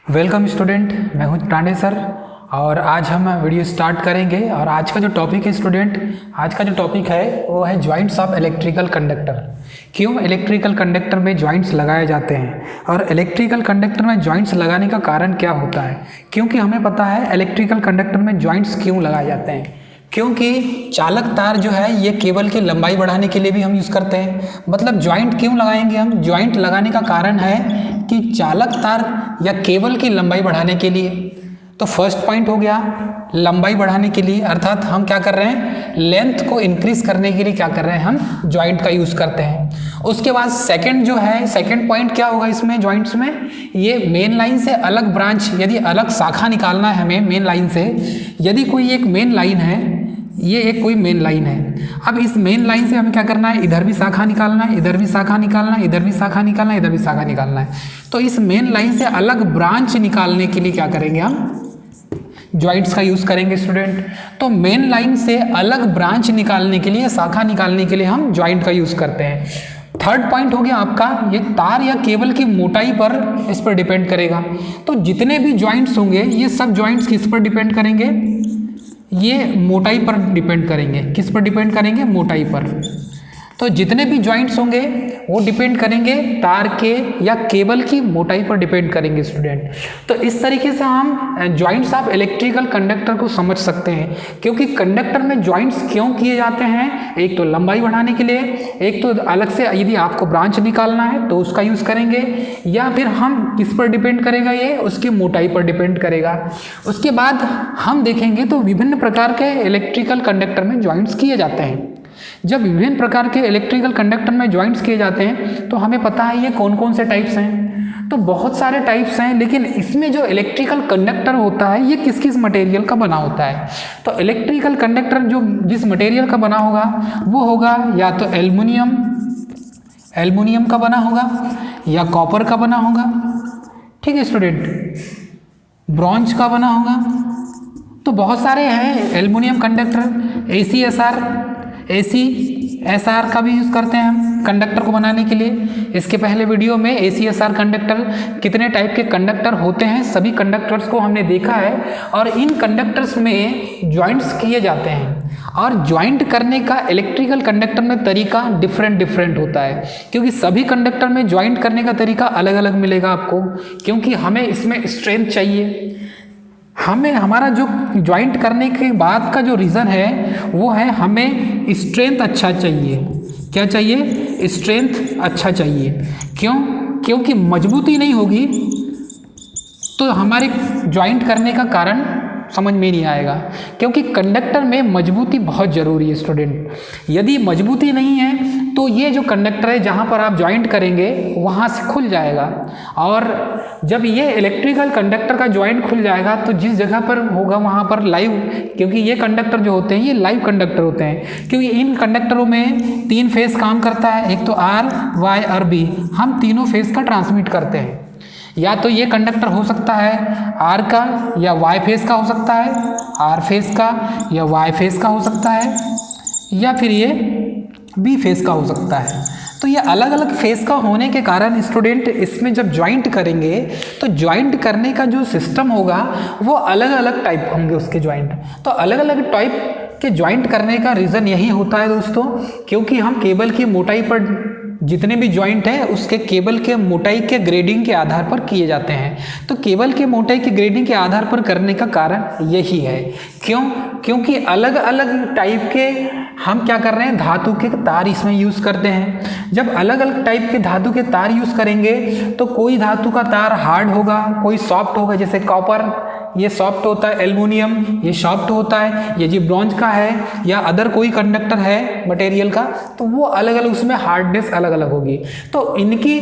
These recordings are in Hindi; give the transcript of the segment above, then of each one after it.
वेलकम स्टूडेंट, मैं हूं पांडे सर और आज हम वीडियो स्टार्ट करेंगे। और आज का जो टॉपिक है स्टूडेंट, आज का जो टॉपिक है वो है जॉइंट्स ऑफ इलेक्ट्रिकल कंडक्टर। क्यों इलेक्ट्रिकल कंडक्टर में जॉइंट्स लगाए जाते हैं और इलेक्ट्रिकल कंडक्टर में जॉइंट्स लगाने का कारण क्या होता है। क्योंकि हमें पता है इलेक्ट्रिकल कंडक्टर में जॉइंट्स क्यों लगाए जाते हैं, क्योंकि चालक तार जो है ये केबल की लंबाई बढ़ाने के लिए भी हम यूज़ करते हैं। मतलब जॉइंट क्यों लगाएंगे हम, जॉइंट लगाने का कारण है कि चालक तार या केबल की लंबाई बढ़ाने के लिए। तो फर्स्ट पॉइंट हो गया लंबाई बढ़ाने के लिए, अर्थात हम क्या कर रहे हैं, लेंथ को इंक्रीज करने के लिए क्या कर रहे हैं, हम जॉइंट का यूज़ करते हैं। उसके बाद सेकंड जो है, सेकंड पॉइंट क्या होगा इसमें जॉइंट्स में, ये मेन लाइन से अलग ब्रांच, यदि अलग शाखा निकालना है हमें मेन लाइन से, यदि कोई एक मेन लाइन है, ये एक कोई मेन लाइन है, अब इस मेन लाइन से हमें क्या करना है, इधर भी शाखा निकालना है, इधर भी शाखा निकालना है, इधर भी शाखा निकालना है, इधर भी शाखा निकालना है। तो इस मेन लाइन से अलग ब्रांच निकालने के लिए क्या करेंगे, हम जॉइंट्स का यूज़ करेंगे स्टूडेंट। तो मेन लाइन से अलग ब्रांच निकालने के लिए, शाखा निकालने के लिए हम जॉइंट का यूज़ करते हैं। थर्ड पॉइंट हो गया आपका, ये तार या केबल की मोटाई पर इस पर डिपेंड करेगा। तो जितने भी जॉइंट्स होंगे ये सब जॉइंट्स किस पर डिपेंड करेंगे, ये मोटाई पर डिपेंड करेंगे। किस पर डिपेंड करेंगे, मोटाई पर। तो जितने भी जॉइंट्स होंगे वो डिपेंड करेंगे तार के या केबल की मोटाई पर डिपेंड करेंगे स्टूडेंट। तो इस तरीके से हम जॉइंट्स ऑफ इलेक्ट्रिकल कंडक्टर को समझ सकते हैं। क्योंकि कंडक्टर में जॉइंट्स क्यों किए जाते हैं, एक तो लंबाई बढ़ाने के लिए, एक तो अलग से यदि आपको ब्रांच निकालना है तो उसका यूज़ करेंगे, या फिर हम किस पर डिपेंड करेगा, ये उसकी मोटाई पर डिपेंड करेगा। उसके बाद हम देखेंगे तो विभिन्न प्रकार के इलेक्ट्रिकल कंडक्टर में जॉइंट्स किए जाते हैं। जब विभिन्न प्रकार के इलेक्ट्रिकल कंडक्टर में जॉइंट्स किए जाते हैं तो हमें पता है ये कौन कौन से टाइप्स हैं। तो बहुत सारे टाइप्स हैं, लेकिन इसमें जो इलेक्ट्रिकल कंडक्टर होता है ये किस किस मटेरियल का बना होता है। तो इलेक्ट्रिकल कंडक्टर जो जिस मटेरियल का बना होगा वो होगा या तो एल्युमिनियम का बना होगा, या कॉपर का बना होगा, ठीक है स्टूडेंट, ब्रॉन्ज का बना होगा। तो बहुत सारे हैं एल्युमिनियम कंडक्टर, ACSR का भी यूज़ करते हैं हम कंडक्टर को बनाने के लिए। इसके पहले वीडियो में ACSR कंडक्टर, कितने टाइप के कंडक्टर होते हैं, सभी कंडक्टर्स को हमने देखा है। और इन कंडक्टर्स में जॉइंट्स किए जाते हैं। और जॉइंट करने का इलेक्ट्रिकल कंडक्टर में तरीका डिफरेंट होता है, क्योंकि सभी कंडक्टर में जॉइंट करने का तरीका अलग अलग मिलेगा आपको। क्योंकि हमें इसमें स्ट्रेंथ चाहिए, हमें हमारा जो जॉइंट करने के बाद का जो रीज़न है वो है हमें स्ट्रेंथ अच्छा चाहिए। क्या चाहिए, स्ट्रेंथ अच्छा चाहिए। क्यों, क्योंकि मजबूती नहीं होगी तो हमारे जॉइंट करने का कारण समझ में नहीं आएगा। क्योंकि कंडक्टर में मजबूती बहुत ज़रूरी है स्टूडेंट। यदि मजबूती नहीं है तो ये जो कंडक्टर है जहाँ पर आप जॉइंट करेंगे वहाँ से खुल जाएगा। और जब ये इलेक्ट्रिकल कंडक्टर का जॉइंट खुल जाएगा तो जिस जगह पर होगा वहाँ पर लाइव, क्योंकि ये कंडक्टर जो होते हैं ये लाइव कंडक्टर होते हैं। क्योंकि इन कंडक्टरों में 3 फेस काम करता है, एक तो R, Y और B, हम तीनों फेस का ट्रांसमिट करते हैं। या तो ये कंडक्टर हो सकता है R का या Y फेस का हो सकता है, R फेस का या Y फेस का हो सकता है, या फिर ये B फेस का हो सकता है। तो ये अलग अलग फेस का होने के कारण स्टूडेंट इसमें जब जॉइंट करेंगे तो जॉइंट करने का जो सिस्टम होगा वो अलग अलग टाइप होंगे उसके जॉइंट। तो अलग अलग टाइप के जॉइंट करने का रीज़न यही होता है दोस्तों, क्योंकि हम केबल की मोटाई पर, जितने भी जॉइंट हैं उसके केबल के मोटाई के ग्रेडिंग के आधार पर किए जाते हैं। तो केबल के मोटाई के ग्रेडिंग के आधार पर करने का कारण यही है। क्यों, क्योंकि अलग अलग टाइप के हम क्या कर रहे हैं, धातु के तार इसमें यूज़ करते हैं। जब अलग अलग टाइप के धातु के तार यूज़ करेंगे तो कोई धातु का तार हार्ड होगा, कोई सॉफ्ट होगा, जैसे कॉपर ये सॉफ्ट होता है, एल्युमिनियम ये सॉफ्ट होता है, ये जी ब्रॉन्ज का है या अदर कोई कंडक्टर है मटेरियल का, तो वो अलग अलग उसमें हार्डनेस अलग अलग होगी। तो इनकी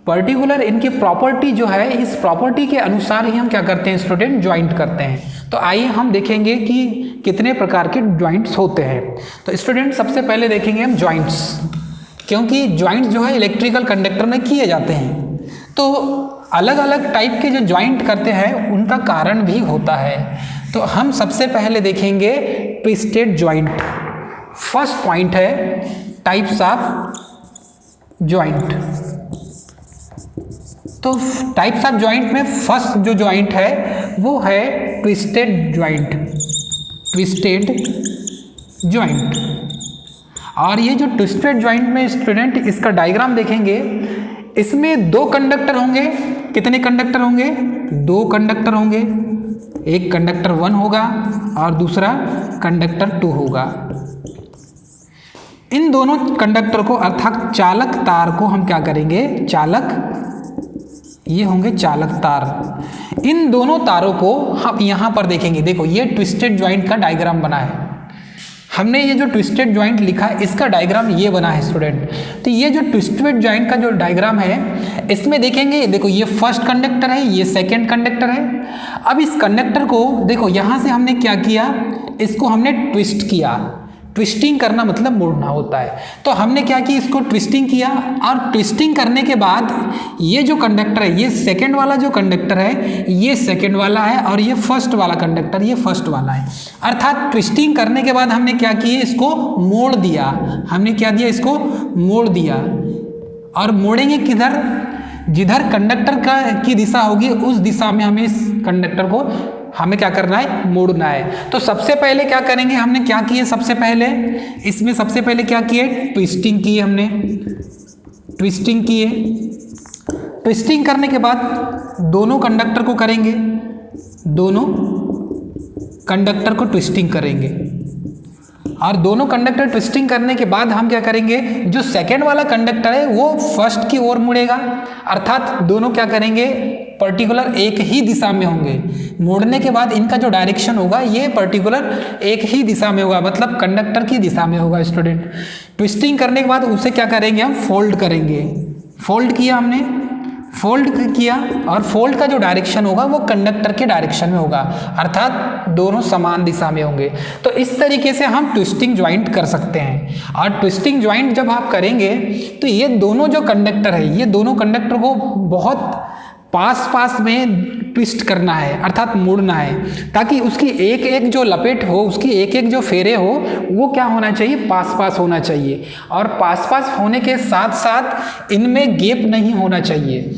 पर्टिकुलर इनकी प्रॉपर्टी जो है, इस प्रॉपर्टी के अनुसार ही हम क्या करते हैं स्टूडेंट, जॉइंट करते हैं। तो आइए हम देखेंगे कि कितने प्रकार के जॉइंट्स होते हैं। तो स्टूडेंट सबसे पहले देखेंगे हम जॉइंट्स, क्योंकि जॉइंट्स जो है इलेक्ट्रिकल कंडक्टर में किए जाते हैं। तो अलग अलग टाइप के जो जॉइंट करते हैं उनका कारण भी होता है। तो हम सबसे पहले देखेंगे ट्विस्टेड जॉइंट। फर्स्ट पॉइंट है टाइप्स ऑफ जॉइंट। तो टाइप्स ऑफ जॉइंट में फर्स्ट जो जॉइंट है वो है ट्विस्टेड जॉइंट, ट्विस्टेड जॉइंट। और ये जो ट्विस्टेड जॉइंट में स्टूडेंट इसका डायग्राम देखेंगे, इसमें दो कंडक्टर होंगे। कितने कंडक्टर होंगे? दो कंडक्टर होंगे। एक कंडक्टर 1 होगा और दूसरा कंडक्टर 2 होगा। इन दोनों कंडक्टर को अर्थात चालक तार को हम क्या करेंगे? चालक, ये होंगे चालक तार। इन दोनों तारों को हम यहाँ पर देखेंगे। देखो ये ट्विस्टेड जॉइंट का डायग्राम बना है। हमने ये जो ट्विस्टेड जॉइंट लिखा है इसका डायग्राम ये बना है स्टूडेंट। तो ये जो ट्विस्टेड जॉइंट का जो डायग्राम है इसमें देखेंगे, देखो ये फर्स्ट कंडक्टर है, ये सेकंड कंडक्टर है। अब इस कंडक्टर को देखो यहाँ से हमने क्या किया, इसको हमने ट्विस्ट किया। ट्विस्टिंग करना मतलब मोड़ना होता है। तो हमने क्या किया, इसको ट्विस्टिंग किया। और ट्विस्टिंग करने के बाद ये जो कंडक्टर है, ये सेकंड वाला जो कंडक्टर है ये सेकंड वाला है और ये फर्स्ट वाला कंडक्टर ये फर्स्ट वाला है। अर्थात ट्विस्टिंग करने के बाद हमने क्या किया, इसको मोड़ दिया। हमने क्या दिया, इसको मोड़ दिया। और मोड़ेंगे किधर? जिधर कंडक्टर की दिशा होगी उस दिशा में हमें इस कंडक्टर को हमें क्या करना है? मोड़ना है। तो सबसे पहले क्या करेंगे, हमने क्या किए, सबसे पहले इसमें सबसे पहले क्या किए? ट्विस्टिंग की हमने, ट्विस्टिंग किए। ट्विस्टिंग करने के बाद दोनों कंडक्टर को करेंगे, दोनों कंडक्टर को ट्विस्टिंग करेंगे। और दोनों कंडक्टर ट्विस्टिंग करने के बाद हम क्या करेंगे, जो सेकेंड वाला कंडक्टर है वो फर्स्ट की ओर मुड़ेगा। अर्थात दोनों क्या करेंगे, पर्टिकुलर एक ही दिशा में होंगे। मोड़ने के बाद इनका जो डायरेक्शन होगा ये पर्टिकुलर एक ही दिशा में होगा, मतलब कंडक्टर की दिशा में होगा स्टूडेंट। ट्विस्टिंग करने के बाद उसे क्या करेंगे, हम फोल्ड करेंगे। फोल्ड किया हमने, फोल्ड किया और फोल्ड का जो डायरेक्शन होगा वो कंडक्टर के डायरेक्शन में होगा, अर्थात दोनों समान दिशा में होंगे। तो इस तरीके से हम ट्विस्टिंग ज्वाइंट कर सकते हैं। और ट्विस्टिंग ज्वाइंट जब आप करेंगे तो ये दोनों जो कंडक्टर है, ये दोनों कंडक्टर को बहुत पास में ट्विस्ट करना है, अर्थात मोड़ना है, ताकि उसकी एक एक जो लपेट हो, उसकी एक एक जो फेरे हो वो क्या होना चाहिए, पास होना चाहिए। और पास होने के साथ साथ इनमें गैप नहीं होना चाहिए।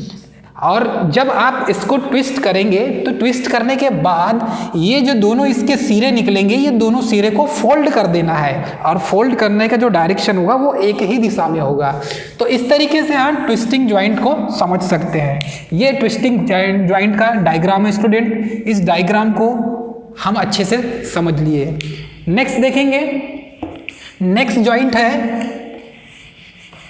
और जब आप इसको ट्विस्ट करेंगे तो ट्विस्ट करने के बाद ये जो दोनों इसके सिरे निकलेंगे, ये दोनों सिरे को फोल्ड कर देना है। और फोल्ड करने का जो डायरेक्शन होगा वो एक ही दिशा में होगा। तो इस तरीके से हम ट्विस्टिंग ज्वाइंट को समझ सकते हैं। ये ट्विस्टिंग ज्वाइंट का डायग्राम है स्टूडेंट। इस डायग्राम को हम अच्छे से समझ लिए। नेक्स्ट देखेंगे, नेक्स्ट ज्वाइंट है।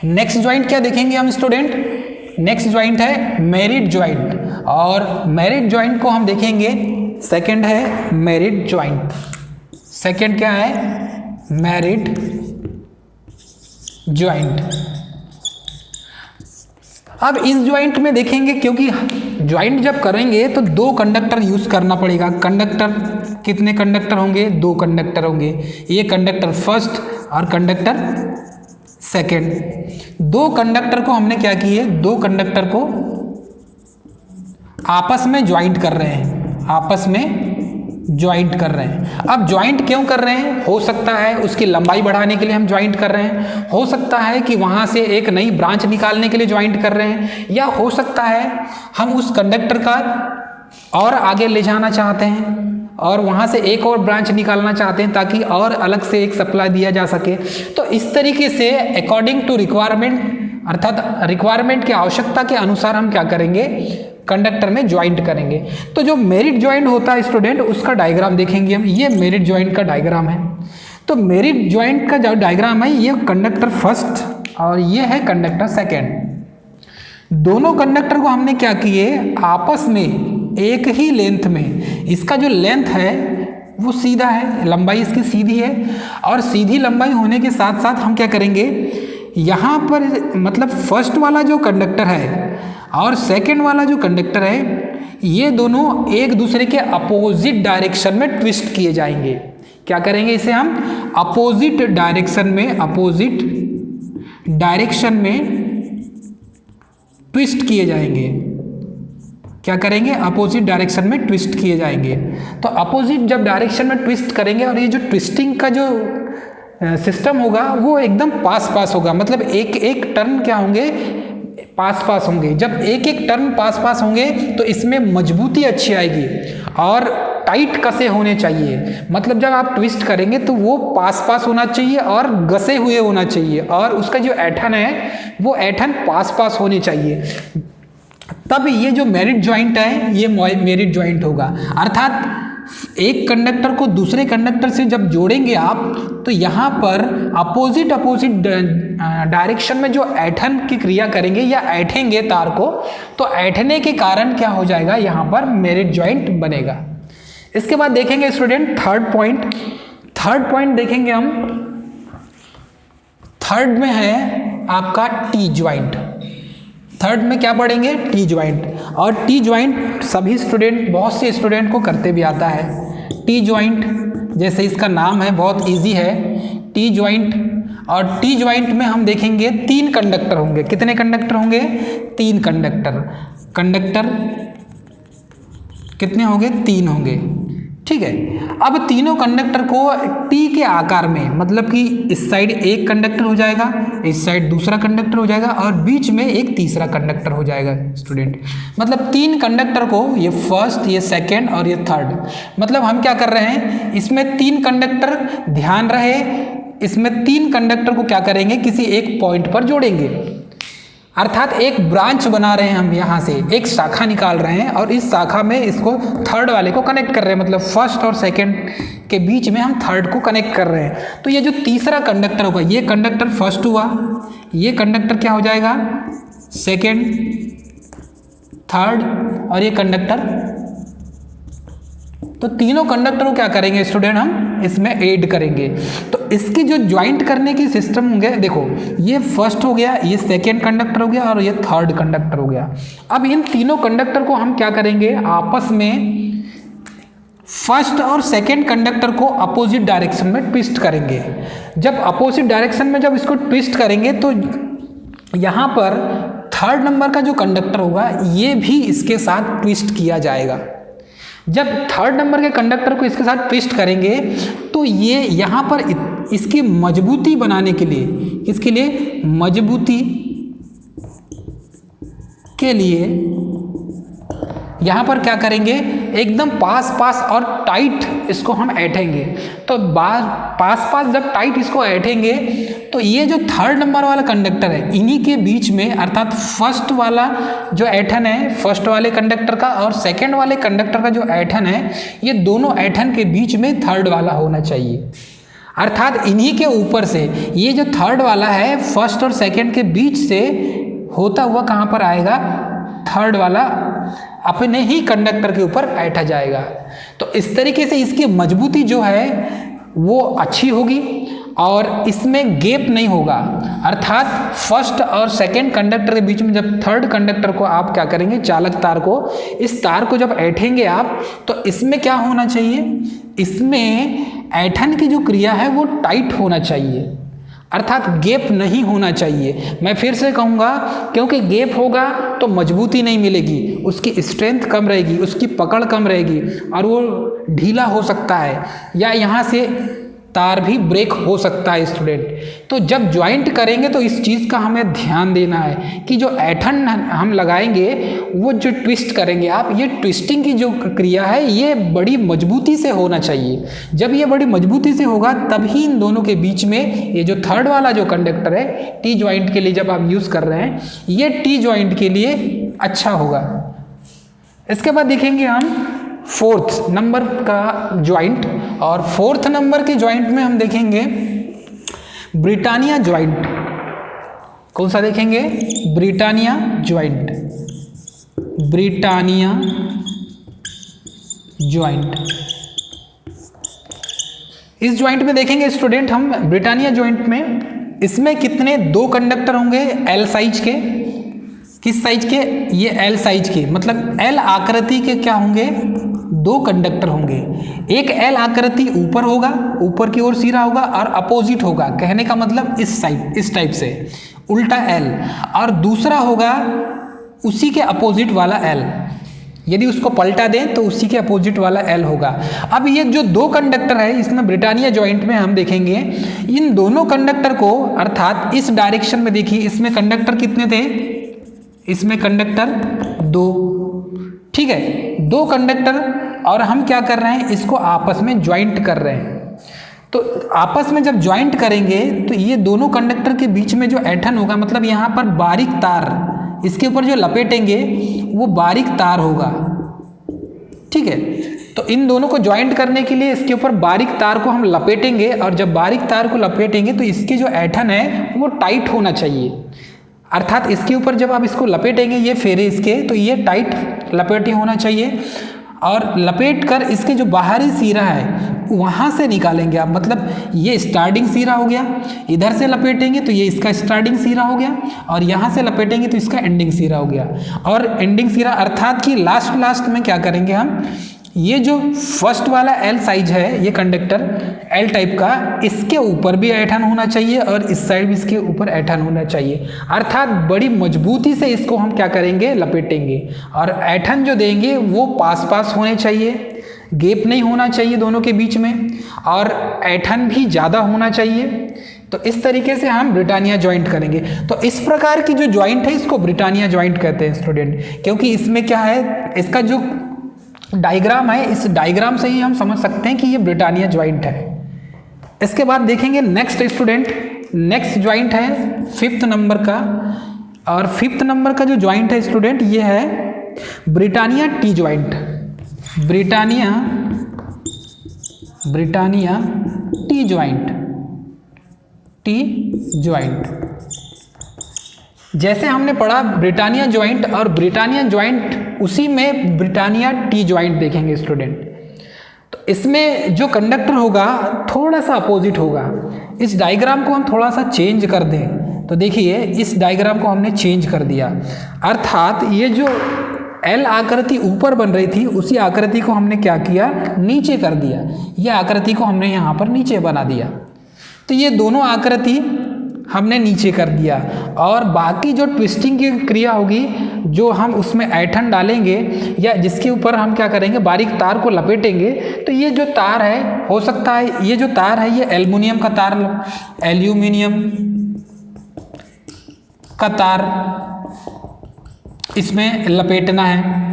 नेक्स्ट ज्वाइंट क्या देखेंगे हम स्टूडेंट? नेक्स्ट ज्वाइंट है मेरिट ज्वाइंट। और मेरिट ज्वाइंट को हम देखेंगे, सेकंड है मेरिट ज्वाइंट। सेकंड क्या है? Merit joint. अब इस ज्वाइंट में देखेंगे, क्योंकि ज्वाइंट जब करेंगे तो दो कंडक्टर यूज करना पड़ेगा। कंडक्टर, कितने कंडक्टर होंगे? दो कंडक्टर होंगे। ये कंडक्टर फर्स्ट और कंडक्टर सेकेंड। दो कंडक्टर को हमने क्या किए, दो कंडक्टर को आपस में ज्वाइंट कर रहे हैं, आपस में ज्वाइंट कर रहे हैं। अब ज्वाइंट क्यों कर रहे हैं? हो सकता है उसकी लंबाई बढ़ाने के लिए हम ज्वाइंट कर रहे हैं, हो सकता है कि वहां से एक नई ब्रांच निकालने के लिए ज्वाइंट कर रहे हैं, या हो सकता है हम उस कंडक्टर का और आगे ले जाना चाहते हैं और वहाँ से एक और ब्रांच निकालना चाहते हैं ताकि और अलग से एक सप्लाई दिया जा सके। तो इस तरीके से अकॉर्डिंग टू रिक्वायरमेंट, अर्थात रिक्वायरमेंट की आवश्यकता के अनुसार हम क्या करेंगे, कंडक्टर में ज्वाइंट करेंगे। तो जो मेरिट ज्वाइंट होता है स्टूडेंट, उसका डायग्राम देखेंगे हम। ये मेरिट ज्वाइंट का डायग्राम है। तो मेरिट ज्वाइंट का जो डायग्राम है, ये कंडक्टर फर्स्ट और ये है कंडक्टर सेकेंड। दोनों कंडक्टर को हमने क्या किए, आपस में एक ही लेंथ में, इसका जो लेंथ है वो सीधा है, लंबाई इसकी सीधी है। और सीधी लंबाई होने के साथ साथ हम क्या करेंगे, यहाँ पर मतलब फर्स्ट वाला जो कंडक्टर है और सेकंड वाला जो कंडक्टर है, ये दोनों एक दूसरे के अपोजिट डायरेक्शन में ट्विस्ट किए जाएंगे। क्या करेंगे इसे हम, अपोजिट डायरेक्शन में, अपोजिट डायरेक्शन में ट्विस्ट किए जाएंगे। क्या करेंगे, अपोजिट डायरेक्शन में ट्विस्ट किए जाएंगे। तो अपोजिट जब डायरेक्शन में ट्विस्ट करेंगे और ये जो ट्विस्टिंग का जो सिस्टम होगा वो एकदम पास होगा, मतलब एक एक टर्न क्या होंगे, पास पास होंगे। जब एक एक टर्म पास पास होंगे तो इसमें मजबूती अच्छी आएगी और टाइट कसे होने चाहिए। मतलब जब आप ट्विस्ट करेंगे तो वो पास पास होना चाहिए और घसे हुए होना चाहिए, और उसका जो ऐठन है वो ऐठन पास पास होनी चाहिए, तब ये जो मेरिट जॉइंट है ये मेरिट जॉइंट होगा। अर्थात एक कंडक्टर को दूसरे कंडक्टर से जब जोड़ेंगे आप तो यहाँ पर अपोजिट डायरेक्शन में जो ऐठन की क्रिया करेंगे या ऐठेंगे तार को, तो ऐठने के कारण क्या हो जाएगा, यहाँ पर मेरिट जॉइंट बनेगा। इसके बाद देखेंगे स्टूडेंट थर्ड पॉइंट देखेंगे हम। थर्ड में है आपका टी ज्वाइंट। थर्ड में क्या पढ़ेंगे, टी ज्वाइंट। और टी ज्वाइंट सभी स्टूडेंट, बहुत से स्टूडेंट को करते भी आता है। टी ज्वाइंट जैसे इसका नाम है, बहुत इजी है टी ज्वाइंट। और टी ज्वाइंट में हम देखेंगे 3 कंडक्टर होंगे। कितने कंडक्टर होंगे, 3 कंडक्टर कितने होंगे, 3 होंगे, ठीक है। अब तीनों कंडक्टर को टी के आकार में, मतलब कि इस साइड एक कंडक्टर हो जाएगा, इस साइड दूसरा कंडक्टर हो जाएगा और बीच में एक तीसरा कंडक्टर हो जाएगा स्टूडेंट। मतलब 3 कंडक्टर को, ये फर्स्ट, ये सेकंड और ये थर्ड, मतलब हम क्या कर रहे हैं, इसमें 3 कंडक्टर, ध्यान रहे इसमें 3 कंडक्टर को क्या करेंगे, किसी एक पॉइंट पर जोड़ेंगे। अर्थात एक ब्रांच बना रहे हैं हम, यहाँ से एक शाखा निकाल रहे हैं और इस शाखा में इसको थर्ड वाले को कनेक्ट कर रहे हैं। मतलब फर्स्ट और सेकंड के बीच में हम थर्ड को कनेक्ट कर रहे हैं। तो ये जो तीसरा कंडक्टर होगा, ये कंडक्टर फर्स्ट हुआ, ये कंडक्टर क्या हो जाएगा, सेकंड, थर्ड, और ये कंडक्टर। तो तीनों कंडक्टर को क्या करेंगे स्टूडेंट, हम इसमें ऐड करेंगे। तो इसकी जो ज्वाइंट करने की सिस्टम होंगे, देखो ये फर्स्ट हो गया, ये सेकेंड कंडक्टर हो गया और ये थर्ड कंडक्टर हो गया। अब इन तीनों कंडक्टर को हम क्या करेंगे, आपस में फर्स्ट और सेकेंड कंडक्टर को अपोजिट डायरेक्शन में ट्विस्ट करेंगे। जब अपोजिट डायरेक्शन में जब इसको ट्विस्ट करेंगे तो यहाँ पर थर्ड नंबर का जो कंडक्टर होगा ये भी इसके साथ ट्विस्ट किया जाएगा। जब थर्ड नंबर के कंडक्टर को इसके साथ ट्विस्ट करेंगे तो ये यहाँ पर इसकी मजबूती बनाने के लिए, इसके लिए मजबूती के लिए यहाँ पर क्या करेंगे, एकदम पास पास और टाइट इसको हम ऐठेंगे। तो पास पास जब टाइट इसको ऐठेंगे तो ये जो थर्ड नंबर वाला कंडक्टर है, इन्हीं के बीच में, अर्थात फर्स्ट वाला जो ऐठन है, फर्स्ट वाले कंडक्टर का और सेकंड वाले कंडक्टर का जो ऐठन है, ये दोनों ऐठन के बीच में थर्ड वाला होना चाहिए। अर्थात इन्हीं के ऊपर से ये जो थर्ड वाला है, फर्स्ट और सेकंड के बीच से होता हुआ कहाँ पर आएगा, थर्ड वाला अपने ही कंडक्टर के ऊपर ऐठा जाएगा। तो इस तरीके से इसकी मजबूती जो है वो अच्छी होगी और इसमें गैप नहीं होगा। अर्थात फर्स्ट और सेकंड कंडक्टर के बीच में जब थर्ड कंडक्टर को आप क्या करेंगे, चालक तार को, इस तार को जब ऐठेंगे आप, तो इसमें क्या होना चाहिए, इसमें ऐठन की जो क्रिया है वो टाइट होना चाहिए, अर्थात गैप नहीं होना चाहिए। मैं फिर से कहूँगा, क्योंकि गैप होगा तो मजबूती नहीं मिलेगी, उसकी स्ट्रेंथ कम रहेगी, उसकी पकड़ कम रहेगी और वो ढीला हो सकता है या यहाँ से तार भी ब्रेक हो सकता है स्टूडेंट। तो जब ज्वाइंट करेंगे तो इस चीज़ का हमें ध्यान देना है कि जो ऐठन हम लगाएंगे वो जो ट्विस्ट करेंगे आप, ये ट्विस्टिंग की जो क्रिया है ये बड़ी मजबूती से होना चाहिए। जब ये बड़ी मजबूती से होगा तभी इन दोनों के बीच में ये जो थर्ड वाला जो कंडक्टर है, टी ज्वाइंट के लिए जब आप यूज़ कर रहे हैं, ये टी ज्वाइंट के लिए अच्छा होगा। इसके बाद देखेंगे हम फोर्थ नंबर का ज्वाइंट, और फोर्थ नंबर के ज्वाइंट में हम देखेंगे ब्रिटानिया ज्वाइंट। कौन सा देखेंगे, ब्रिटानिया ज्वाइंट, ब्रिटानिया ज्वाइंट। इस ज्वाइंट में देखेंगे स्टूडेंट हम, ब्रिटानिया ज्वाइंट में इसमें कितने, 2 कंडक्टर होंगे एल साइज के। किस साइज के, ये एल साइज के, मतलब एल आकृति के क्या होंगे, 2 कंडक्टर होंगे। एक एल आकृति ऊपर होगा, ऊपर की ओर सिरा होगा और अपोजिट होगा, कहने का मतलब इस साइड, इस टाइप से उल्टा एल, और दूसरा होगा उसी के अपोजिट वाला एल। यदि उसको पलटा दें तो उसी के अपोजिट वाला एल होगा। अब ये जो 2 कंडक्टर है इसमें ब्रिटानिया ज्वाइंट में हम देखेंगे इन दोनों कंडक्टर को, अर्थात इस डायरेक्शन में देखिए इसमें कंडक्टर कितने थे, इसमें कंडक्टर 2, ठीक है, 2 कंडक्टर, और हम क्या कर रहे हैं, इसको आपस में ज्वाइंट कर रहे हैं। तो आपस में जब ज्वाइंट करेंगे तो ये दोनों कंडक्टर के बीच में जो ऐंठन होगा, मतलब यहाँ पर बारीक तार, इसके ऊपर जो लपेटेंगे वो बारीक तार होगा, ठीक है। तो इन दोनों को ज्वाइंट करने के लिए इसके ऊपर बारीक तार को हम लपेटेंगे, और जब बारीक तार को लपेटेंगे तो इसके जो ऐंठन है वो टाइट होना चाहिए। अर्थात इसके ऊपर जब आप इसको लपेटेंगे, ये फेरे इसके, तो ये टाइट लपेटे होना चाहिए, और लपेट कर इसके जो बाहरी सिरा है वहाँ से निकालेंगे आप। मतलब ये स्टार्टिंग सिरा हो गया, इधर से लपेटेंगे तो ये इसका स्टार्टिंग सिरा हो गया, और यहाँ से लपेटेंगे तो इसका एंडिंग सिरा हो गया। और एंडिंग सिरा अर्थात कि लास्ट में क्या करेंगे हम, ये जो फर्स्ट वाला एल साइज है, ये कंडक्टर एल टाइप का, इसके ऊपर भी ऐंठन होना चाहिए और इस साइड भी इसके ऊपर ऐंठन होना चाहिए। अर्थात बड़ी मजबूती से इसको हम क्या करेंगे, लपेटेंगे, और ऐंठन जो देंगे वो पास होने चाहिए, गैप नहीं होना चाहिए दोनों के बीच में, और ऐंठन भी ज़्यादा होना चाहिए। तो इस तरीके से हम ब्रिटानिया ज्वाइंट करेंगे। तो इस प्रकार की जो ज्वाइंट है इसको ब्रिटानिया ज्वाइंट कहते हैं स्टूडेंट, क्योंकि इसमें क्या है, इसका जो डायग्राम है, इस डायग्राम से ही हम समझ सकते हैं कि ये ब्रिटानिया ज्वाइंट है। इसके बाद देखेंगे नेक्स्ट स्टूडेंट, नेक्स्ट ज्वाइंट है 5th नंबर का, और 5th नंबर का जो ज्वाइंट है स्टूडेंट ये है Britannia T joint. Britannia T joint. जैसे हमने पढ़ा ब्रिटानिया ज्वाइंट और ब्रिटानिया ज्वाइंट, उसी में ब्रिटानिया टी ज्वाइंट देखेंगे स्टूडेंट। तो इसमें जो कंडक्टर होगा थोड़ा सा अपोजिट होगा। इस डायग्राम को हम थोड़ा सा चेंज कर दें तो देखिए, इस डायग्राम को हमने चेंज कर दिया, अर्थात ये जो एल आकृति ऊपर बन रही थी उसी आकृति को हमने क्या किया, नीचे कर दिया। ये आकृति को हमने यहाँ पर नीचे बना दिया। तो ये दोनों आकृति हमने नीचे कर दिया, और बाकी जो ट्विस्टिंग की क्रिया होगी, जो हम उसमें ऐंठन डालेंगे या जिसके ऊपर हम क्या करेंगे, बारीक तार को लपेटेंगे, तो ये जो तार है, हो सकता है ये जो तार है ये एल्युमिनियम का तार इसमें लपेटना है,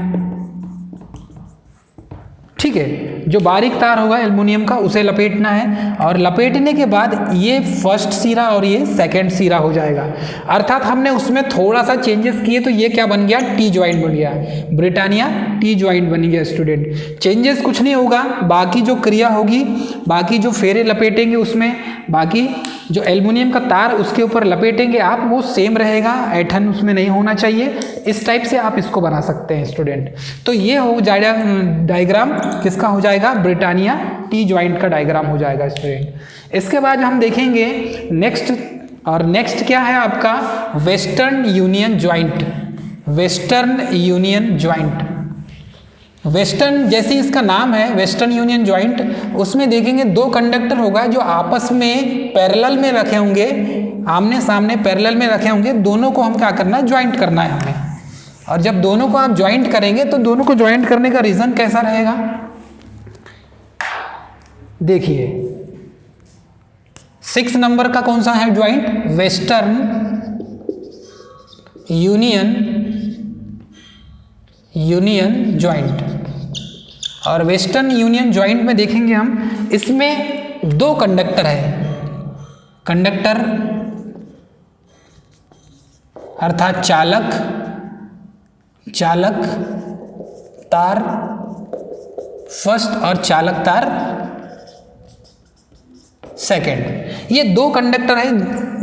ठीक है। जो बारीक तार होगा एल्युमिनियम का उसे लपेटना है, और लपेटने के बाद ये फर्स्ट सिरा और ये सेकंड सिरा हो जाएगा। अर्थात हमने उसमें थोड़ा सा चेंजेस किए तो ये क्या बन गया, टी ज्वाइंट बन गया, ब्रिटानिया टी ज्वाइंट बन गया स्टूडेंट। चेंजेस कुछ नहीं होगा, बाकी जो क्रिया होगी, बाकी जो फेरे लपेटेंगे उसमें, बाकी जो एल्युमिनियम का तार उसके ऊपर लपेटेंगे आप, वो सेम रहेगा, ऐंठन उसमें नहीं होना चाहिए। इस टाइप से आप इसको बना सकते हैं स्टूडेंट। तो ये हो जाएगा डायग्राम, किसका हो जाएगा, ब्रिटानिया टी ज्वाइंट का डायग्राम हो जाएगा स्टूडेंट। इसके बाद हम देखेंगे नेक्स्ट, और नेक्स्ट क्या है आपका, वेस्टर्न यूनियन ज्वाइंट। वेस्टर्न जैसे इसका नाम है वेस्टर्न यूनियन ज्वाइंट, उसमें देखेंगे 2 कंडक्टर होगा जो आपस में पैरेलल में रखे होंगे, आमने सामने पैरेलल में रखे होंगे। दोनों को हम क्या करना है, ज्वाइंट करना है हमें। और जब दोनों को आप ज्वाइंट करेंगे तो दोनों को ज्वाइंट करने का रीजन कैसा रहेगा, देखिए 6 नंबर का कौन सा है ज्वाइंट, वेस्टर्न यूनियन ज्वाइंट। और वेस्टर्न यूनियन ज्वाइंट में देखेंगे हम, इसमें 2 कंडक्टर है, कंडक्टर अर्थात चालक तार फर्स्ट और चालक तार सेकंड। ये 2 कंडक्टर है,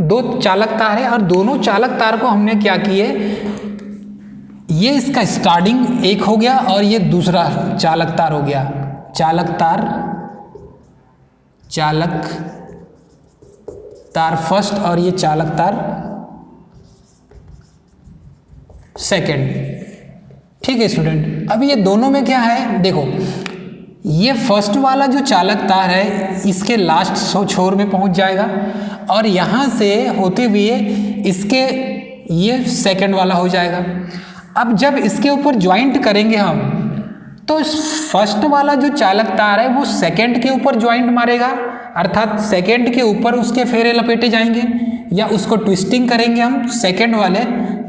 2 चालक तार है, और दोनों चालक तार को हमने क्या किए, ये इसका स्टार्टिंग एक हो गया और ये दूसरा चालक तार हो गया, चालक तार फर्स्ट और ये चालक तार सेकंड, ठीक है स्टूडेंट। अब ये दोनों में क्या है, देखो ये फर्स्ट वाला जो चालक तार है इसके लास्ट छोर में पहुंच जाएगा, और यहाँ से होते हुए इसके ये सेकंड वाला हो जाएगा। अब जब इसके ऊपर ज्वाइंट करेंगे हम, तो फर्स्ट वाला जो चालक तार है वो सेकंड के ऊपर ज्वाइंट मारेगा, अर्थात सेकंड के ऊपर उसके फेरे लपेटे जाएंगे, या उसको ट्विस्टिंग करेंगे हम सेकंड वाले,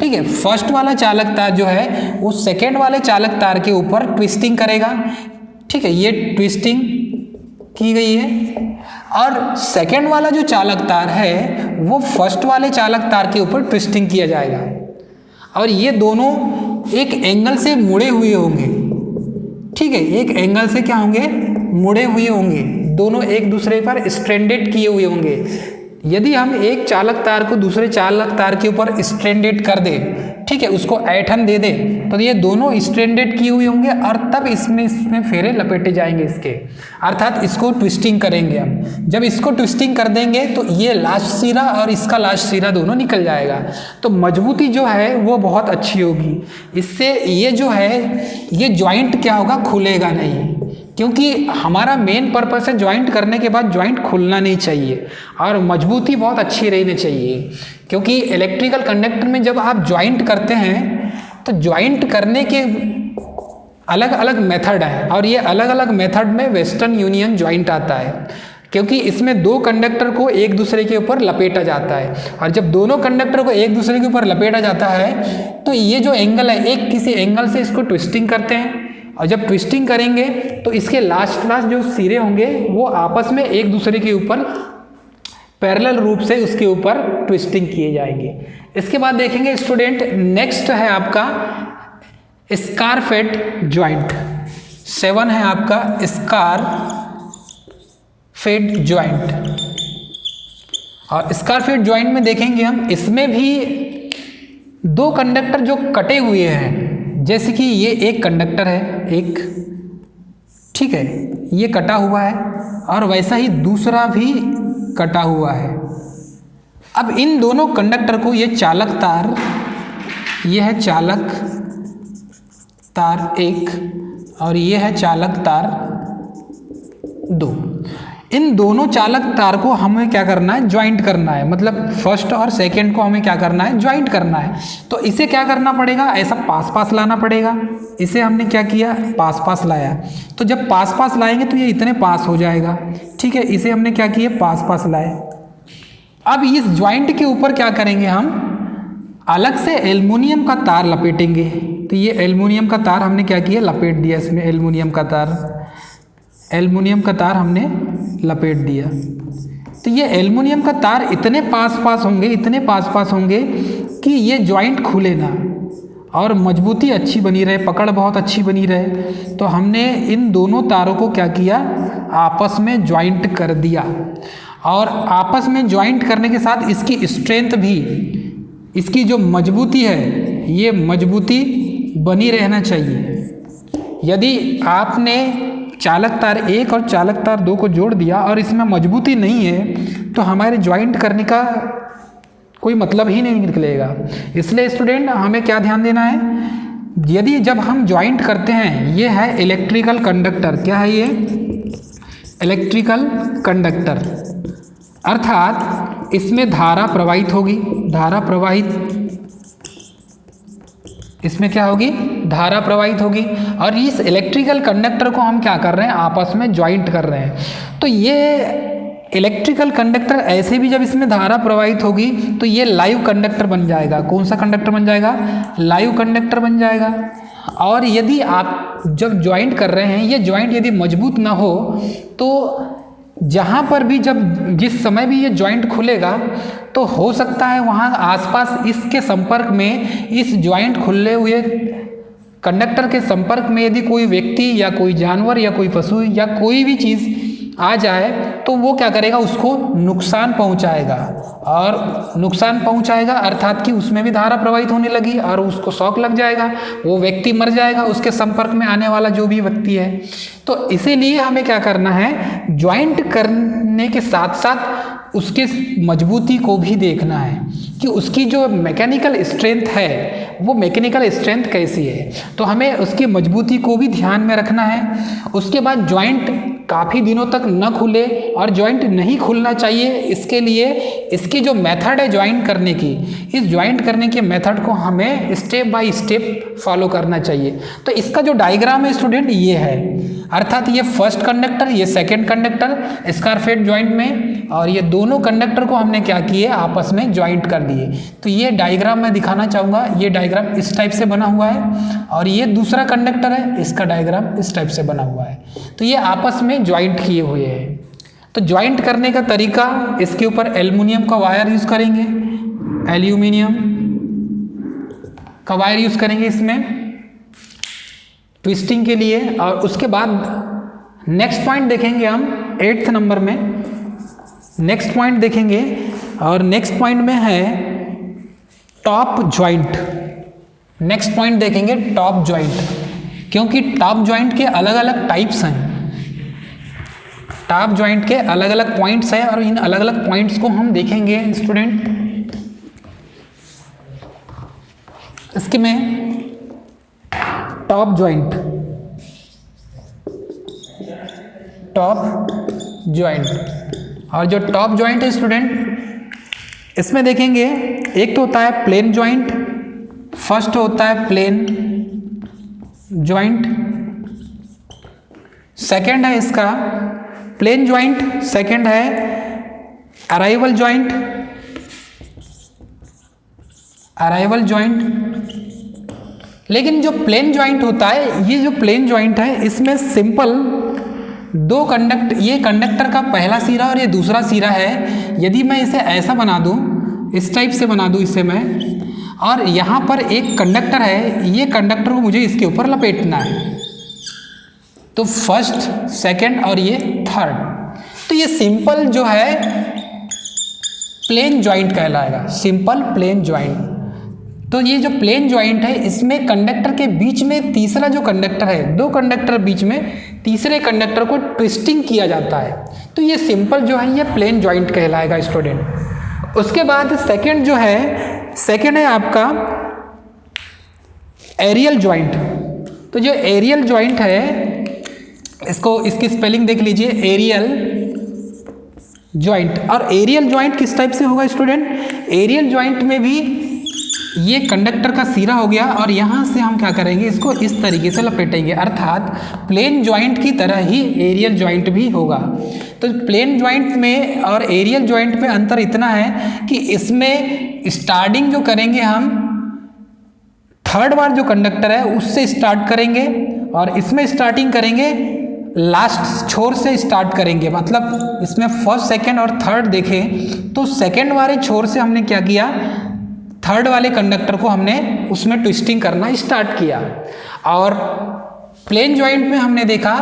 ठीक है, फर्स्ट वाला चालक तार जो है वो सेकेंड वाले चालक तार के ऊपर ट्विस्टिंग करेगा। ठीक है, ये ट्विस्टिंग की गई है और सेकेंड वाला जो चालक तार है वो फर्स्ट वाले चालक तार के ऊपर ट्विस्टिंग किया जाएगा और ये दोनों एक एंगल से मुड़े हुए होंगे। ठीक है, एक एंगल से क्या होंगे, मुड़े हुए होंगे, दोनों एक दूसरे पर स्ट्रेंडेड किए हुए होंगे। यदि हम एक चालक तार को दूसरे चालक तार के ऊपर स्ट्रेंडेड कर दें, ठीक है, उसको ऐठन दे दें, तो ये दोनों स्ट्रेंडेड किए हुए होंगे और तब इसमें फेरे लपेटे जाएंगे इसके, अर्थात इसको ट्विस्टिंग करेंगे हम। जब इसको ट्विस्टिंग कर देंगे तो ये लास्ट सिरा और इसका लास्ट सिरा दोनों निकल जाएगा, तो मजबूती जो है वो बहुत अच्छी होगी। इससे ये जो है ये जॉइंट क्या होगा, खुलेगा नहीं, क्योंकि हमारा मेन पर्पस है जॉइंट करने के बाद जॉइंट खुलना नहीं चाहिए और मजबूती बहुत अच्छी रहनी चाहिए। क्योंकि इलेक्ट्रिकल कंडक्टर में जब आप जॉइंट करते हैं तो जॉइंट करने के अलग अलग मेथड हैं और ये अलग अलग मेथड में वेस्टर्न यूनियन जॉइंट आता है, क्योंकि इसमें दो कंडक्टर को एक दूसरे के ऊपर लपेटा जाता है और जब दोनों कंडक्टर को एक दूसरे के ऊपर लपेटा जाता है तो ये जो एंगल है एक किसी एंगल से इसको ट्विस्टिंग करते हैं और जब ट्विस्टिंग करेंगे तो इसके लास्ट जो सिरे होंगे वो आपस में एक दूसरे के ऊपर पैरेलल रूप से उसके ऊपर ट्विस्टिंग किए जाएंगे। इसके बाद देखेंगे स्टूडेंट, नेक्स्ट है आपका स्कारफेट जॉइंट। 7 है आपका स्कारफेट जॉइंट और स्कारफेट जॉइंट में देखेंगे हम, इसमें भी दो कंडक्टर जो कटे हुए हैं, जैसे कि ये एक कंडक्टर है एक, ठीक है, ये कटा हुआ है और वैसा ही दूसरा भी कटा हुआ है। अब इन दोनों कंडक्टर को ये चालक तार, ये है चालक तार 1 और ये है चालक तार 2। इन दोनों चालक तार को हमें क्या करना है, ज्वाइंट करना है, मतलब फर्स्ट और सेकंड को हमें क्या करना है, ज्वाइंट करना है। तो इसे क्या करना पड़ेगा, ऐसा पास पास लाना पड़ेगा। इसे हमने क्या किया, पास पास लाया। तो जब पास पास लाएंगे तो ये इतने पास हो जाएगा, ठीक है। इसे हमने क्या किया, पास पास लाए। अब इस ज्वाइंट के ऊपर क्या करेंगे, हम अलग से एल्युमिनियम का तार लपेटेंगे। तो ये एल्युमिनियम का तार हमने क्या किया, लपेट दिया इसमें, एल्युमिनियम का तार हमने लपेट दिया। तो ये एल्युमिनियम का तार इतने पास पास होंगे कि ये ज्वाइंट खुले ना और मजबूती अच्छी बनी रहे, पकड़ बहुत अच्छी बनी रहे। तो हमने इन दोनों तारों को क्या किया, आपस में ज्वाइंट कर दिया और आपस में ज्वाइंट करने के साथ इसकी स्ट्रेंथ भी, इसकी जो मजबूती है, ये मजबूती बनी रहना चाहिए। यदि आपने चालक तार 1 और चालक तार 2 को जोड़ दिया और इसमें मजबूती नहीं है तो हमारे ज्वाइंट करने का कोई मतलब ही नहीं निकलेगा। इसलिए स्टूडेंट हमें क्या ध्यान देना है, यदि जब हम ज्वाइंट करते हैं, ये है इलेक्ट्रिकल कंडक्टर, क्या है ये, इलेक्ट्रिकल कंडक्टर, अर्थात इसमें धारा प्रवाहित होगी, धारा प्रवाहित, इसमें क्या होगी, धारा प्रवाहित होगी और इस इलेक्ट्रिकल कंडक्टर को हम क्या कर रहे हैं, आपस में ज्वाइंट कर रहे हैं। तो ये इलेक्ट्रिकल कंडक्टर ऐसे भी जब इसमें धारा प्रवाहित होगी तो ये लाइव कंडक्टर बन जाएगा। कौन सा कंडक्टर बन जाएगा, लाइव कंडक्टर बन जाएगा। और यदि आप जब ज्वाइंट कर रहे हैं, ये ज्वाइंट यदि मजबूत ना हो तो जहाँ पर भी जिस समय भी ये ज्वाइंट खुलेगा तो हो सकता है वहाँ आसपास इसके संपर्क में, इस ज्वाइंट खुले हुए कंडक्टर के संपर्क में यदि कोई व्यक्ति या कोई जानवर या कोई पशु या कोई भी चीज़ आ जाए तो वो क्या करेगा, उसको नुकसान पहुंचाएगा। और नुकसान पहुंचाएगा अर्थात कि उसमें भी धारा प्रवाहित होने लगी और उसको शॉक लग जाएगा, वो व्यक्ति मर जाएगा, उसके संपर्क में आने वाला जो भी व्यक्ति है। तो इसीलिए हमें क्या करना है, ज्वाइंट करने के साथ साथ उसके मजबूती को भी देखना है कि उसकी जो मैकेनिकल स्ट्रेंथ है वो मैकेनिकल स्ट्रेंथ कैसी है। तो हमें उसकी मजबूती को भी ध्यान में रखना है। उसके बाद ज्वाइंट काफ़ी दिनों तक न खुले और ज्वाइंट नहीं खुलना चाहिए, इसके लिए इसकी जो मेथड है ज्वाइंट करने की, इस ज्वाइंट करने के मेथड को हमें स्टेप बाय स्टेप फॉलो करना चाहिए। तो इसका जो डायग्राम है स्टूडेंट ये है, अर्थात ये फर्स्ट कंडक्टर, ये सेकंड कंडक्टर स्कारफेट जॉइंट में, और ये दोनों कंडक्टर को हमने क्या किए, आपस में जॉइंट कर दिए। तो ये डायग्राम मैं दिखाना चाहूँगा। ये डायग्राम इस टाइप से बना हुआ है और ये दूसरा कंडक्टर है, इसका डायग्राम इस टाइप से बना हुआ है। तो ये आपस में जॉइंट किए हुए हैं। तो जॉइंट करने का तरीका, इसके ऊपर एल्युमिनियम का वायर यूज़ करेंगे, एल्यूमिनियम का वायर यूज़ करेंगे इसमें ट्विस्टिंग के लिए। और उसके बाद नेक्स्ट पॉइंट देखेंगे हम 8th नंबर में, नेक्स्ट पॉइंट देखेंगे और नेक्स्ट पॉइंट में है टॉप जॉइंट। नेक्स्ट पॉइंट देखेंगे टॉप जॉइंट, क्योंकि टॉप जॉइंट के अलग अलग टाइप्स हैं, टॉप जॉइंट के अलग अलग पॉइंट्स हैं और इन अलग अलग पॉइंट्स को हम देखेंगे स्टूडेंट। इसके में टॉप जॉइंट, टॉप जॉइंट, और जो टॉप जॉइंट है स्टूडेंट, इसमें देखेंगे एक तो होता है प्लेन जॉइंट, फर्स्ट होता है प्लेन जॉइंट, सेकंड है इसका प्लेन जॉइंट, सेकंड है अराइवल जॉइंट, अराइवल जॉइंट। लेकिन जो प्लेन जॉइंट होता है, ये जो प्लेन जॉइंट है, इसमें सिंपल दो ये कंडक्टर का पहला सिरा और ये दूसरा सिरा है। यदि मैं इसे ऐसा बना दूं, इस टाइप से बना दूं इसे मैं, और यहाँ पर एक कंडक्टर है, ये कंडक्टर को मुझे इसके ऊपर लपेटना है, तो फर्स्ट, सेकंड और ये थर्ड। तो ये सिंपल जो है प्लेन जॉइंट कहलाएगा, सिंपल प्लेन जॉइंट। तो ये जो प्लेन जॉइंट है, इसमें कंडक्टर के बीच में तीसरा जो कंडक्टर है, दो कंडक्टर बीच में तीसरे कंडक्टर को ट्विस्टिंग किया जाता है। तो ये सिंपल जो है ये प्लेन जॉइंट कहलाएगा स्टूडेंट। उसके बाद सेकंड जो है, सेकंड है आपका एरियल जॉइंट। तो जो एरियल जॉइंट है, इसकी स्पेलिंग देख लीजिए, एरियल जॉइंट। और एरियल जॉइंट किस टाइप से होगा स्टूडेंट? एरियल जॉइंट में भी ये कंडक्टर का सिरा हो गया और यहाँ से हम क्या करेंगे, इसको इस तरीके से लपेटेंगे, अर्थात प्लेन जॉइंट की तरह ही एरियल जॉइंट भी होगा। तो प्लेन जॉइंट में और एरियल जॉइंट में अंतर इतना है कि इसमें स्टार्टिंग जो करेंगे हम, थर्ड बार जो कंडक्टर है उससे स्टार्ट करेंगे, और इसमें स्टार्टिंग करेंगे लास्ट छोर से स्टार्ट करेंगे। मतलब इसमें फर्स्ट, सेकेंड और थर्ड देखें तो सेकेंड वाले छोर से हमने क्या किया, थर्ड वाले कंडक्टर को हमने उसमें ट्विस्टिंग करना स्टार्ट किया। और प्लेन जॉइंट में हमने देखा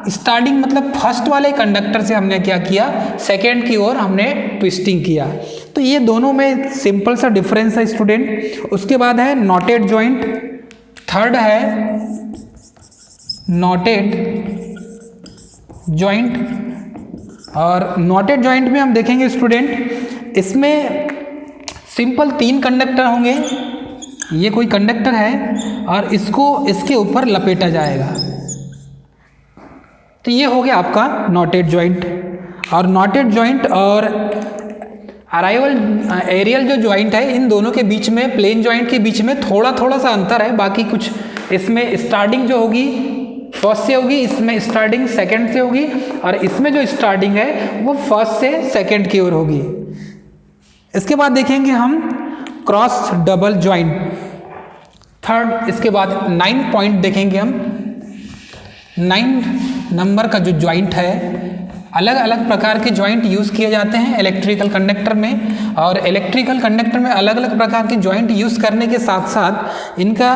स्टार्टिंग मतलब फर्स्ट वाले कंडक्टर से हमने क्या किया, सेकेंड की ओर हमने ट्विस्टिंग किया। तो ये दोनों में सिंपल सा डिफरेंस है स्टूडेंट। उसके बाद है नॉटेड जॉइंट, थर्ड है नॉटेड जॉइंट। और नॉटेड जॉइंट में हम देखेंगे स्टूडेंट, इसमें सिंपल तीन कंडक्टर होंगे, ये कोई कंडक्टर है और इसको इसके ऊपर लपेटा जाएगा। तो ये हो गया आपका नॉटेड जॉइंट। और नॉटेड जॉइंट और अराइवल एरियल जो जॉइंट है, इन दोनों के बीच में, प्लेन जॉइंट के बीच में थोड़ा थोड़ा सा अंतर है। बाकी कुछ इसमें स्टार्टिंग जो होगी फर्स्ट से होगी, इसमें स्टार्टिंग सेकंड से होगी, और इसमें जो स्टार्टिंग है वो फर्स्ट से सेकंड की ओर होगी। इसके बाद देखेंगे हम क्रॉस डबल जॉइंट, थर्ड। इसके बाद 9 पॉइंट देखेंगे हम। 9 नंबर का जो जॉइंट है, अलग अलग प्रकार के जॉइंट यूज़ किए जाते हैं इलेक्ट्रिकल कंडक्टर में, और इलेक्ट्रिकल कंडक्टर में अलग अलग प्रकार के जॉइंट यूज़ करने के साथ साथ इनका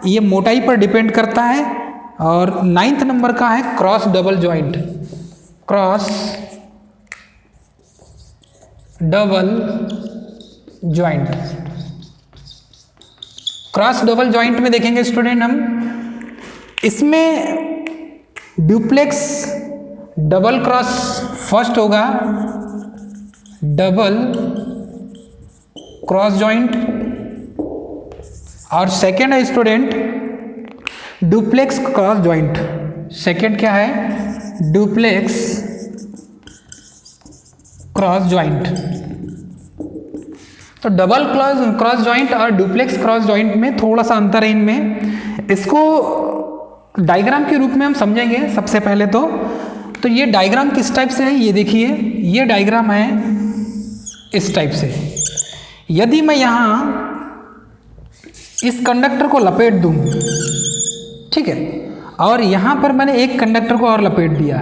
ये मोटाई पर डिपेंड करता है। और 9th नंबर का है cross double joint, cross double joint. Cross double joint में देखेंगे स्टूडेंट हम, इसमें ड्यूप्लेक्स डबल क्रॉस फर्स्ट होगा, डबल क्रॉस जॉइंट, और सेकेंड है student duplex cross joint. Second क्या है, डुप्लेक्स क्रॉस जॉइंट। तो डबल क्रॉस जॉइंट और डुप्लेक्स क्रॉस जॉइंट में थोड़ा सा अंतर है इनमें। इसको डायग्राम के रूप में हम समझेंगे सबसे पहले तो ये डायग्राम किस टाइप से है, ये देखिए ये डायग्राम है इस टाइप से। यदि मैं यहाँ इस कंडक्टर को लपेट दूँ, ठीक है, और यहाँ पर मैंने एक कंडक्टर को और लपेट दिया,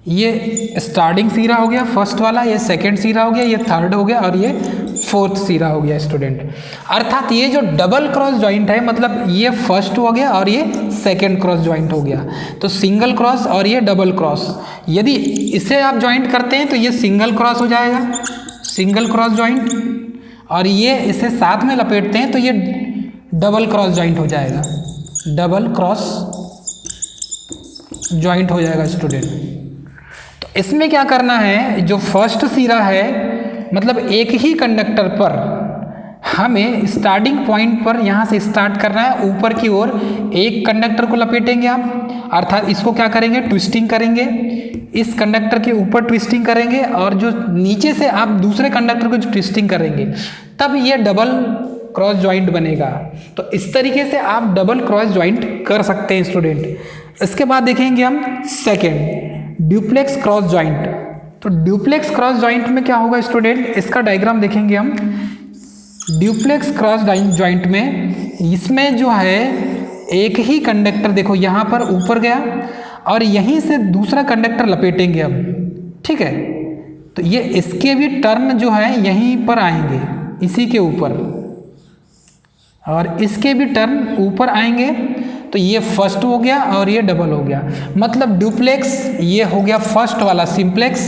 ये स्टार्टिंग सिरा हो गया फर्स्ट वाला, ये सेकंड सिरा हो गया, ये थर्ड हो गया और ये फोर्थ सिरा हो गया स्टूडेंट। अर्थात ये जो डबल क्रॉस जॉइंट है, मतलब ये फर्स्ट हो गया और ये सेकंड क्रॉस जॉइंट हो गया। तो सिंगल क्रॉस और ये डबल क्रॉस, यदि इसे आप जॉइंट करते हैं तो ये सिंगल क्रॉस हो जाएगा, सिंगल क्रॉस जॉइंट, और ये इसे साथ में लपेटते हैं तो ये डबल क्रॉस जॉइंट हो जाएगा, डबल क्रॉस जॉइंट हो जाएगा स्टूडेंट। तो इसमें क्या करना है, जो फर्स्ट सिरा है मतलब एक ही कंडक्टर पर हमें स्टार्टिंग पॉइंट पर यहाँ से स्टार्ट करना है, ऊपर की ओर एक कंडक्टर को लपेटेंगे आप, अर्थात इसको क्या करेंगे, ट्विस्टिंग करेंगे, इस कंडक्टर के ऊपर ट्विस्टिंग करेंगे और जो नीचे से आप दूसरे कंडक्टर को ट्विस्टिंग करेंगे, तब ये डबल क्रॉस जॉइंट बनेगा। तो इस तरीके से आप डबल क्रॉस जॉइंट कर सकते हैं स्टूडेंट। इसके बाद देखेंगे हम सेकेंड ड्यूप्लेक्स क्रॉस जॉइंट। तो ड्यूप्लेक्स क्रॉस जॉइंट में क्या होगा स्टूडेंट, इसका डायग्राम देखेंगे हम। ड्यूप्लेक्स क्रॉस जॉइंट में इसमें जो है एक ही कंडक्टर, देखो यहाँ पर ऊपर गया और यहीं से दूसरा कंडक्टर लपेटेंगे हम, ठीक है। तो ये इसके भी टर्न जो है यहीं पर आएंगे, इसी के ऊपर, और इसके भी टर्न ऊपर आएंगे। तो ये फर्स्ट हो गया और ये डबल हो गया, मतलब ड्यूप्लेक्स ये हो गया फर्स्ट वाला सिंप्लेक्स,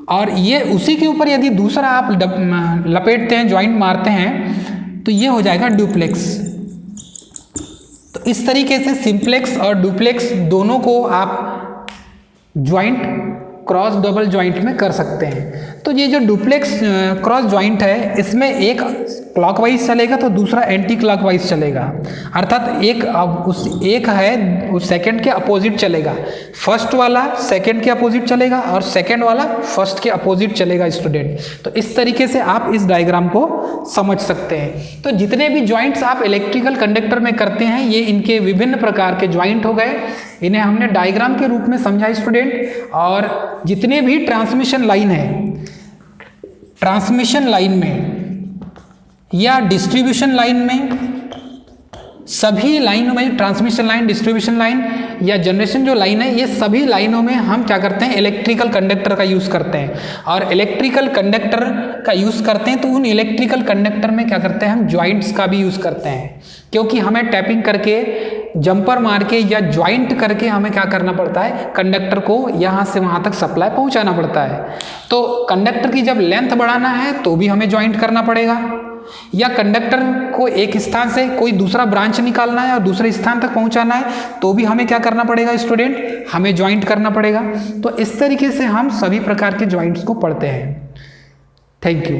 और ये उसी के ऊपर यदि दूसरा आप लपेटते हैं, जॉइंट मारते हैं, तो ये हो जाएगा ड्यूप्लेक्स। तो इस तरीके से सिंप्लेक्स और ड्यूप्लेक्स दोनों को आप जॉइंट क्रॉस डबल जॉइंट में कर सकते हैं। तो ये जो डुप्लेक्स क्रॉस जॉइंट है, इसमें एक क्लॉकवाइज चलेगा तो दूसरा एंटी क्लॉकवाइज चलेगा, अर्थात एक है उस सेकंड के अपोजिट चलेगा, फर्स्ट वाला सेकंड के अपोजिट चलेगा और सेकंड वाला फर्स्ट के अपोजिट चलेगा स्टूडेंट। तो इस तरीके से आप इस डायग्राम को समझ सकते हैं। तो जितने भी जॉइंट्स आप इलेक्ट्रिकल कंडक्टर में करते हैं, ये इनके विभिन्न प्रकार के जॉइंट हो गए, इन्हें हमने डायग्राम के रूप में समझा स्टूडेंट। और जितने भी ट्रांसमिशन लाइन है, ट्रांसमिशन लाइन में या डिस्ट्रीब्यूशन लाइन में, सभी लाइनों में, ट्रांसमिशन लाइन, डिस्ट्रीब्यूशन लाइन या जनरेशन जो लाइन है, ये सभी लाइनों में हम क्या करते हैं, इलेक्ट्रिकल कंडक्टर का यूज़ करते हैं। और इलेक्ट्रिकल कंडक्टर का यूज़ करते हैं तो उन इलेक्ट्रिकल कंडक्टर में क्या करते हैं, हम जॉइंट्स का भी यूज़ करते हैं, क्योंकि हमें टैपिंग करके, जंपर मार के या ज्वाइंट करके हमें क्या करना पड़ता है, कंडक्टर को यहाँ से वहाँ तक सप्लाई पहुँचाना पड़ता है। तो कंडक्टर की जब लेंथ बढ़ाना है तो भी हमें ज्वाइंट करना पड़ेगा, या कंडक्टर को एक स्थान से कोई दूसरा ब्रांच निकालना है और दूसरे स्थान तक पहुंचाना है तो भी हमें क्या करना पड़ेगा स्टूडेंट, हमें ज्वाइंट करना पड़ेगा। तो इस तरीके से हम सभी प्रकार के ज्वाइंट्स को पढ़ते हैं। Thank you.